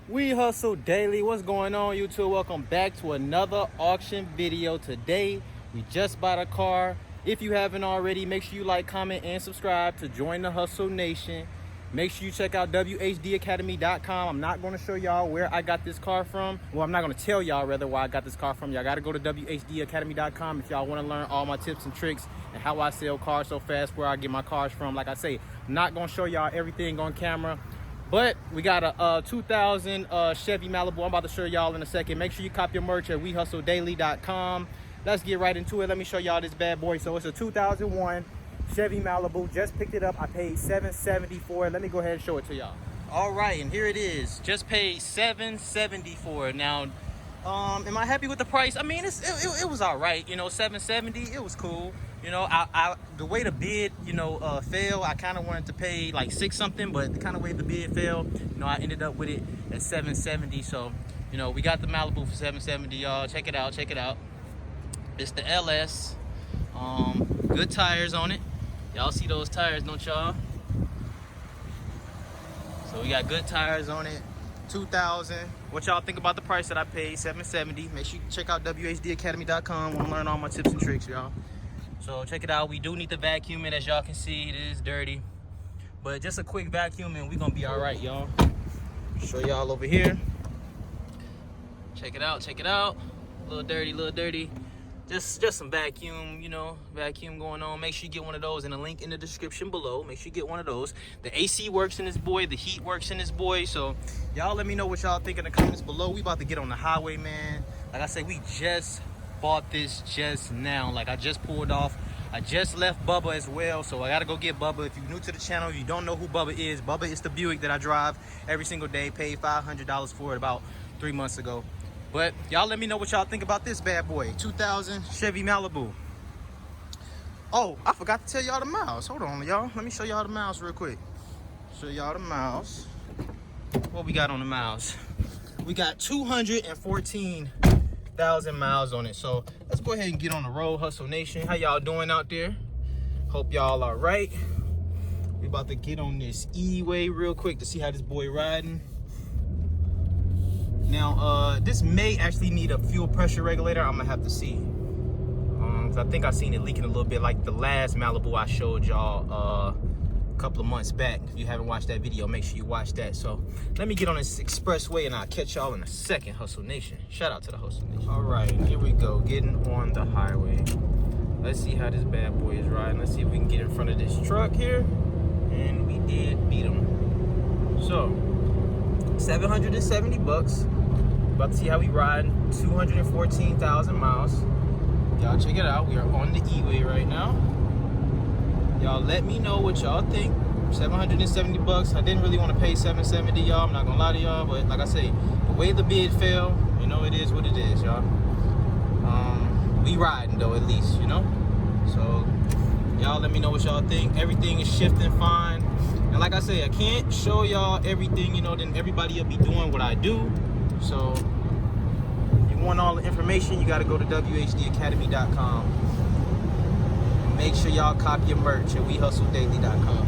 We Hustle Daily. What's going on, YouTube? Welcome back to another auction video. Today, we just bought a car. If you haven't already, make sure you like, comment, and subscribe to join the Hustle Nation. Make sure you check out wehustledaily.com. I'm not going to show y'all where I got this car from. Well, I'm not going to tell y'all rather where I got this car from. Y'all got to go to wehustledaily.com if y'all want to learn all my tips and tricks and how I sell cars so fast, where I get my cars from. Like I say, I'm not going to show y'all everything on camera. But we got a 2000 Chevy Malibu. I'm about to show y'all in a second. Make sure you cop your merch at wehustledaily.com. Let's get right into it. Let me show y'all this bad boy. So it's a 2001 Chevy Malibu. Just picked it up. I paid $770 for it. Let me go ahead and show it to y'all. All right, and here it is. Just paid $770 for it. Now, am I happy with the price? I mean, it was all right. You know, $770. It was cool. You know, the way the bid, fell, I kind of wanted to pay like $6 something, but the kind of way the bid fell, I ended up with it at $770. So, we got the Malibu for $770, y'all. Check it out, check it out. It's the LS. Good tires on it. Y'all see those tires, don't y'all? So we got good tires on it. 2000. What y'all think about the price that I paid? $770. Make sure you check out wehustledaily.com. Want to learn all my tips and tricks, y'all. So check it out. We do need to vacuum it. As y'all can see, it is dirty, but just a quick vacuum and we're gonna be all right, y'all. Show y'all over here. Check it out, check it out. A little dirty. Just some vacuum, vacuum going on. Make sure you get one of those, and a link in the description below. Make sure you get one of those. The AC works in this boy, the heat works in this boy. So y'all let me know what y'all think in the comments below. We about to get on the highway, man. Like I said, we just bought this just now. Like, I just pulled off. I just left Bubba as well, so I gotta go get Bubba. If you're new to the channel, if you don't know who Bubba is the Buick that I drive every single day. Paid $500 for it about 3 months ago. But y'all let me know what y'all think about this bad boy. 2000 Chevy Malibu. Oh, I forgot to tell y'all the miles. Hold on, y'all. Let me show y'all the miles real quick. Show y'all the miles. What we got on the miles? We got 214,000 miles on it. So let's go ahead and get on the road, Hustle Nation. How y'all doing out there? Hope y'all are right. We about to get on this E-way real quick to see how this boy riding. Now, this may actually need a fuel pressure regulator. I'm gonna have to see. 'Cause I think I seen it leaking a little bit, like the last Malibu I showed y'all a couple of months back. If you haven't watched that video, make sure you watch that. So let me get on this expressway and I'll catch y'all in a second, Hustle Nation. Shout out to the Hustle Nation. All right, here we go, getting on the highway. Let's see how this bad boy is riding. Let's see if we can get in front of this truck here. And we did beat him. So 770 bucks. About to see how we riding. 214,000 miles. Y'all check it out. We are on the E-way right now. Y'all let me know what y'all think. 770 bucks. I didn't really want to pay 770, y'all. I'm not gonna lie to y'all, but like I say, the way the bid fell, it is what it is, y'all. We riding though, at least, So y'all let me know what y'all think. Everything is shifting fine. And like I say, I can't show y'all everything, then everybody will be doing what I do. So if you want all the information, you got to go to wehustledaily.com. Make sure y'all copy your merch at wehustledaily.com.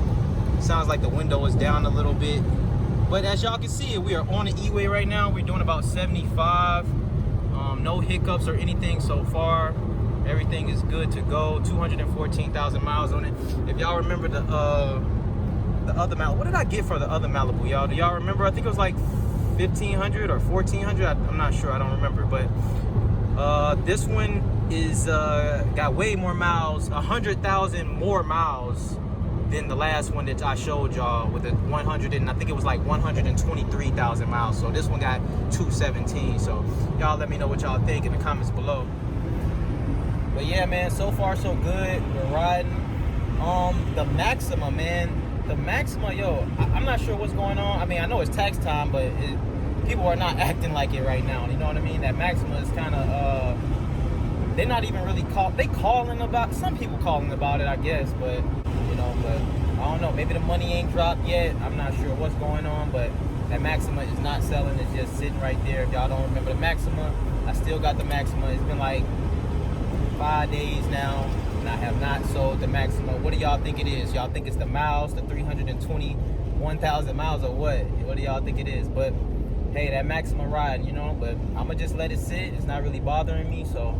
Sounds like the window is down a little bit, but as y'all can see, we are on the E-way right now. We're doing about 75. No hiccups or anything so far. Everything is good to go. 214,000 miles on it. If y'all remember the other Malibu, what did I get for the other Malibu, y'all? Do y'all remember? I think it was like 1,500 or 1,400. I'm not sure. I don't remember, but this one is got way more miles, 100,000 more miles than the last one that I showed y'all with the 100, and I think it was like 123,000 miles. So this one got 217. So y'all let me know what y'all think in the comments below. But yeah, man, so far so good. We're riding. The Maxima, man. The Maxima, yo, I'm not sure what's going on. I mean, I know it's tax time, but people are not acting like it right now. You know what I mean? That Maxima is kind of, they're not even really calling about, some people calling about it, I guess, but, but I don't know. Maybe the money ain't dropped yet. I'm not sure what's going on, but that Maxima is not selling. It's just sitting right there. If y'all don't remember the Maxima, I still got the Maxima. It's been like 5 days now, and I have not sold the Maxima. What do y'all think it is? Y'all think it's the miles, the 321,000 miles, or what? What do y'all think it is? But hey, that maximum ride, you know. But I'm gonna just let it sit. It's not really bothering me, so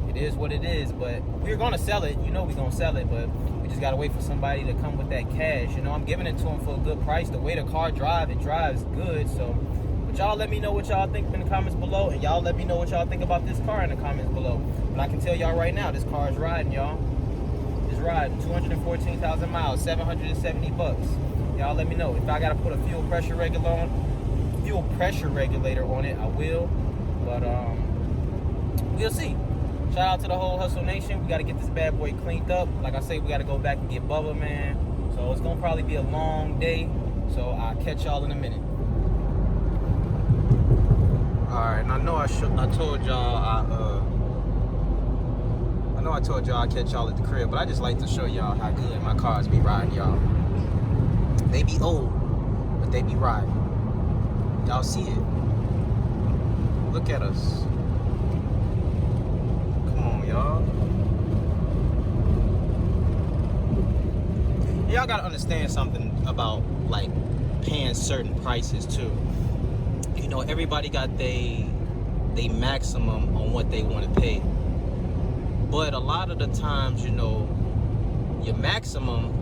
it is what it is. But we're gonna sell it, you know. We're gonna sell it, but we just gotta wait for somebody to come with that cash, you know. I'm giving it to them for a good price. The way the car drives, it drives good. So, but y'all let me know what y'all think in the comments below, and y'all let me know what y'all think about this car in the comments below. But I can tell y'all right now, this car is riding, y'all. It's riding 214,000 miles, 770 bucks. Y'all let me know if I gotta put a fuel pressure regulator on it. I will, but we'll see. Shout out to the whole Hustle Nation. We got to get this bad boy cleaned up. Like I say, we got to go back and get Bubba, man. So it's gonna probably be a long day. So I'll catch y'all in a minute. All right, and I know I told y'all I told y'all I'd catch y'all at the crib, but I just like to show y'all how good my cars be riding, y'all. They be old, but they be riding. Y'all see it? Look at us. Come on, y'all. Y'all gotta understand something about like paying certain prices too. You know, everybody got they maximum on what they want to pay. But a lot of the times, you know, your maximum,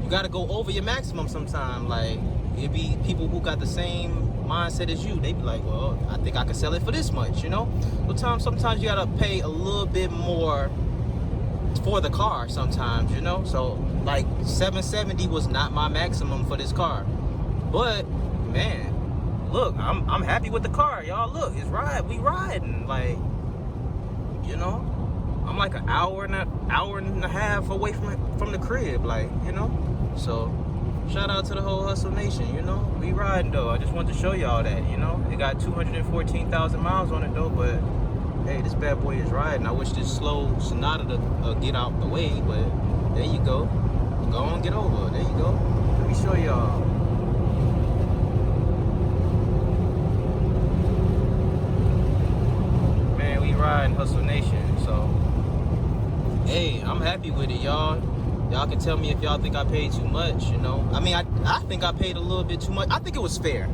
you got to go over your maximum sometime. Like, it be people who got the same mindset as you. They be like, well, I think I can sell it for this much, you know? Sometimes you got to pay a little bit more for the car sometimes, you know? So, like, 770 was not my maximum for this car. But, man, look, I'm happy with the car, y'all. Look, it's we riding. Like, you know? I'm like an hour and a half away from the crib, like, you know. So shout out to the whole Hustle Nation, you know. We riding though. I just wanted to show y'all that, you know. It got 214,000 miles on it though, but hey, this bad boy is riding. I wish this slow Sonata to get out the way, but there you go. Go on, get over. There you go. Let me show y'all. Man, we riding Hustle Nation, so. Hey, I'm happy with it, y'all. Y'all can tell me if y'all think I paid too much, you know. I mean, I think I paid a little bit too much. I think it was fair.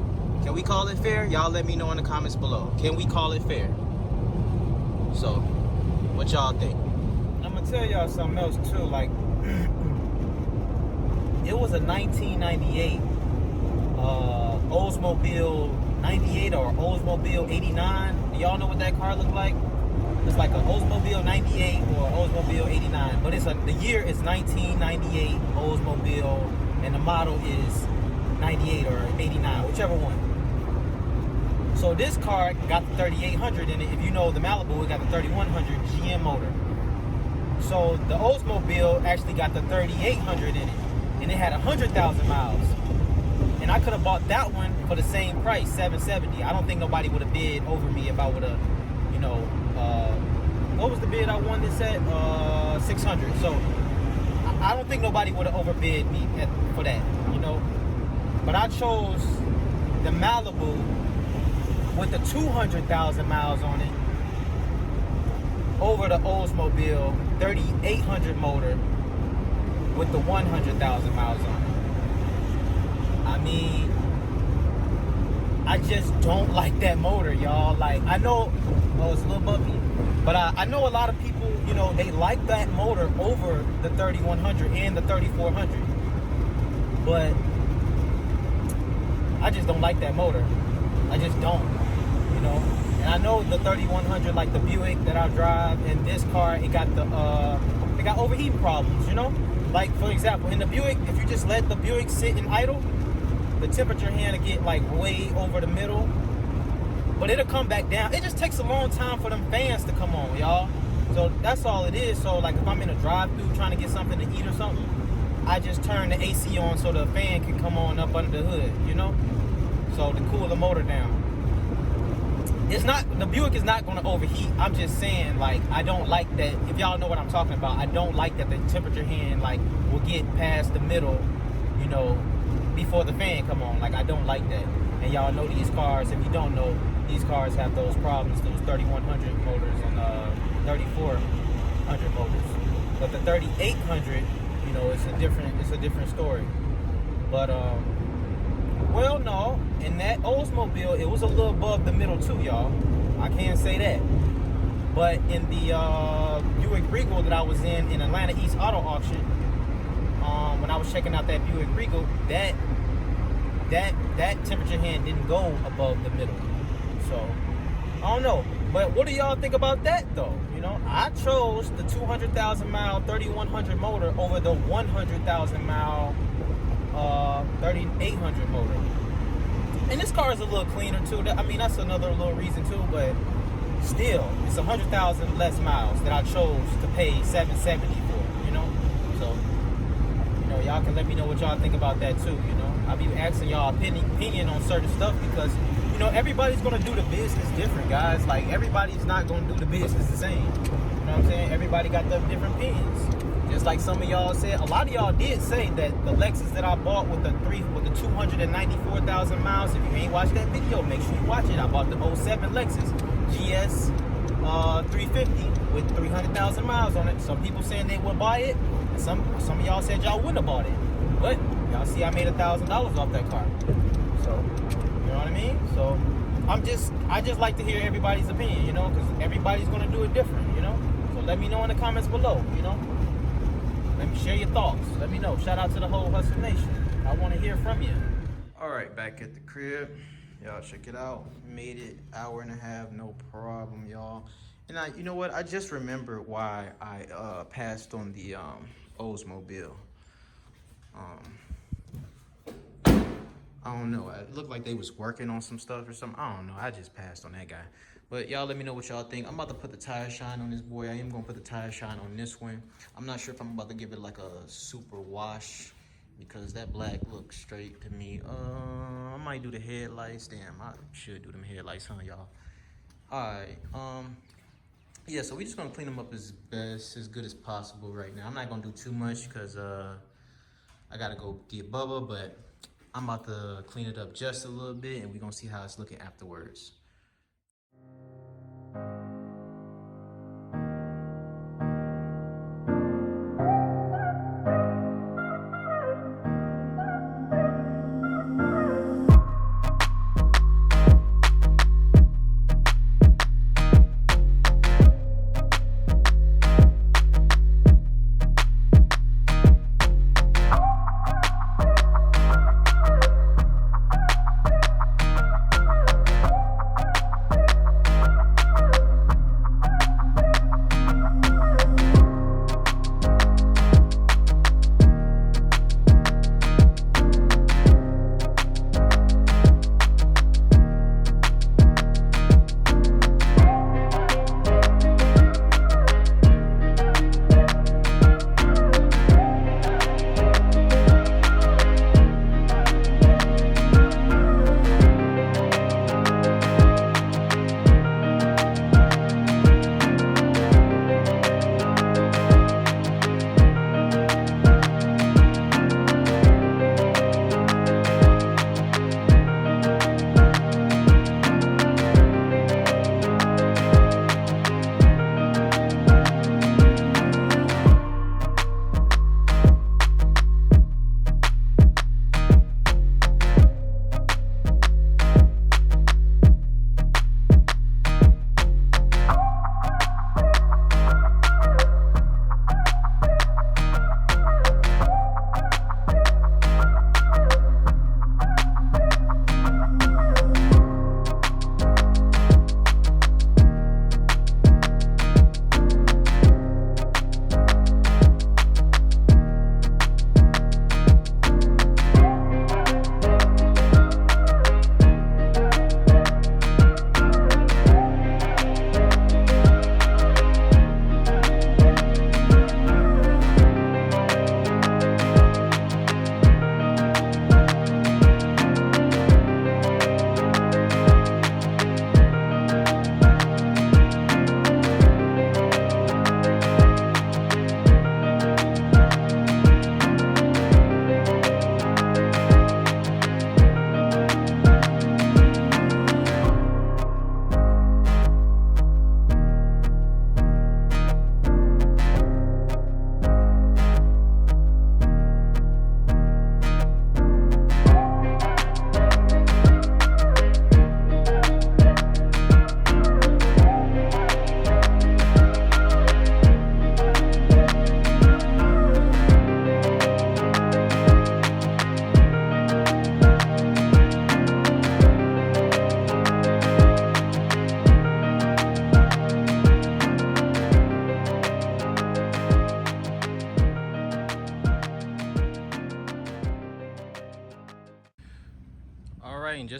Can we call it fair? Y'all let me know in the comments below. Can we call it fair? So, what y'all think? I'm gonna tell y'all something else too. Like, it was a 1998 Oldsmobile 98 or Oldsmobile 89. Do y'all know what that car looked like? It's like an Oldsmobile 98 or Oldsmobile 89, but the year is 1998 Oldsmobile, and the model is 98 or 89, whichever one. So this car got the 3800 in it. If you know the Malibu, it got the 3100 GM motor. So the Oldsmobile actually got the 3800 in it, and it had 100,000 miles. And I could have bought that one for the same price, 770. I don't think nobody would have bid over me if I would have, you know. What was the bid I won this at? 600. So I don't think nobody would have overbid me for that, you know. But I chose the Malibu with the 200,000 miles on it over the Oldsmobile 3800 motor with the 100,000 miles on it. I mean, I just don't like that motor, y'all. Like, I know, it's a little bumpy, but I know a lot of people, you know, they like that motor over the 3100 and the 3400. But I just don't like that motor. I just don't, you know. And I know the 3100, like the Buick that I drive, and this car, it got overheating problems, you know. Like, for example, in the Buick, if you just let the Buick sit and idle, the temperature here to get like way over the middle, but it'll come back down. It just takes a long time for them fans to come on, y'all. So that's all it is. So like if I'm in a drive-thru trying to get something to eat or something, I just turn the AC on so the fan can come on up under the hood, you know, so to cool the motor down. The Buick is not going to overheat. I'm just saying, like, I don't like that. If y'all know what I'm talking about, I don't like that the temperature hand like will get past the middle, you know, before the fan come on. Like, I don't like that. And y'all know these cars, if you don't know, these cars have those problems, those 3100 motors and 3400 motors. But the 3800, you know, it's a different story. But Well, no. In that Oldsmobile, it was a little above the middle too, y'all. I can't say that. But in the Buick Regal that I was in Atlanta East Auto Auction, when I was checking out that Buick Regal, that temperature hand didn't go above the middle. So I don't know. But what do y'all think about that though? You know, I chose the 200,000 mile 3100 motor over the 100,000 mile 3800 motor. And this car is a little cleaner too. I mean, that's another little reason too. But still, it's 100,000 less miles that I chose to pay $770 for. You know, so you know, y'all can let me know what y'all think about that too. You know, I'll be asking y'all opinion on certain stuff because, you know, everybody's gonna do the business different, guys. Like, everybody's not gonna do the business the same. You know what I'm saying? Everybody got the different opinions. Just like some of y'all said, a lot of y'all did say that the Lexus that I bought with the 294,000 miles. If you ain't watched that video, make sure you watch it. I bought the 07 Lexus GS 350 with 300,000 miles on it. Some people saying they would buy it, and some of y'all said y'all wouldn't have bought it. But y'all see, I made $1,000 off that car. So, you know what I mean? So I just like to hear everybody's opinion, you know, because everybody's gonna do it different, you know. So let me know in the comments below, you know. Let me share your thoughts. Let me know. Shout out to the whole Hustle Nation. I want to hear from you. All right, back at the crib. Y'all check it out. Made it hour and a half, no problem, y'all. And you know what? I just remembered why I passed on the Oldsmobile. I don't know. It looked like they was working on some stuff or something. I don't know. I just passed on that guy. But y'all let me know what y'all think. I'm about to put the tire shine on this boy. I am going to put the tire shine on this one. I'm not sure if I'm about to give it like a super wash because that black looks straight to me. I might do the headlights. Damn, I should do them headlights, huh, y'all? All right. Yeah, so we just going to clean them up as good as possible right now. I'm not going to do too much because I got to go get Bubba, but I'm about to clean it up just a little bit, and we're going to see how it's looking afterwards.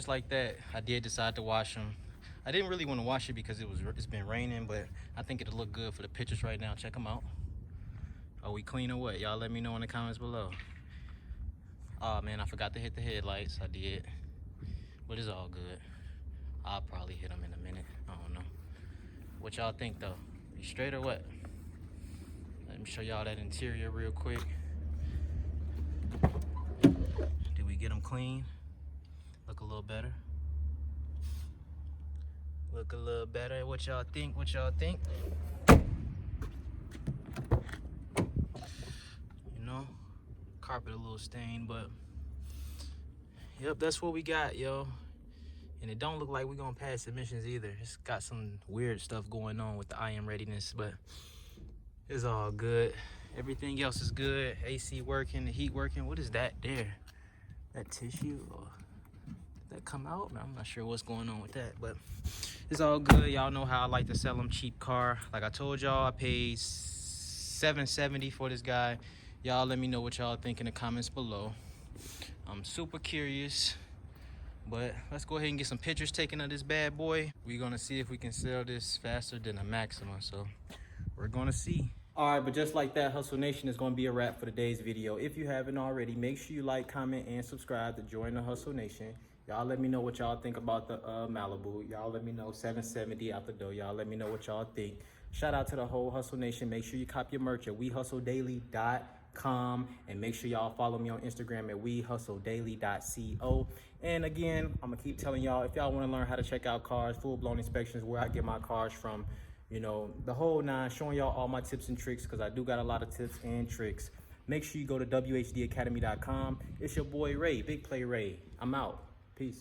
like that, I did decide to wash them. I didn't really want to wash it because it's been raining, but I think it'll look good for the pictures right now. Check them out. Are we clean or what? Y'all let me know in the comments below. Oh man, I forgot to hit the headlights. I did, but it's all good. I'll probably hit them in a minute. I don't know. What y'all think though? You straight or what? Let me show y'all that interior real quick. Did we get them clean? Look a little better. Look a little better. What y'all think? What y'all think? You know, carpet a little stained, but yep, that's what we got, yo. And it don't look like we're gonna pass emissions either. It's got some weird stuff going on with the I am readiness, but it's all good. Everything else is good. AC working, the heat working. What is that there? That tissue? Or did that come out? I'm not sure what's going on with that, but it's all good. Y'all know how I like to sell them cheap car. Like I told y'all, I paid $770 for this guy. Y'all let me know what y'all think in the comments below. I'm super curious. But let's go ahead and get some pictures taken of this bad boy. We're gonna see if we can sell this faster than a Maxima, so we're gonna see. All right, but just like that, Hustle Nation, is gonna be a wrap for today's video. If you haven't already, make sure you like, comment, and subscribe to join the Hustle Nation. Y'all let me know what y'all think about the Malibu. Y'all let me know. 770 out the door. Y'all let me know what y'all think. Shout out to the whole Hustle Nation. Make sure you cop your merch at wehustledaily.com, and make sure y'all follow me on Instagram at wehustledaily.co. And again, I'm gonna keep telling y'all, if y'all want to learn how to check out cars, full-blown inspections, where I get my cars from, you know, the whole nine, showing y'all all my tips and tricks, because I do got a lot of tips and tricks. Make sure you go to whdacademy.com. It's your boy Ray, Big Play Ray. I'm out.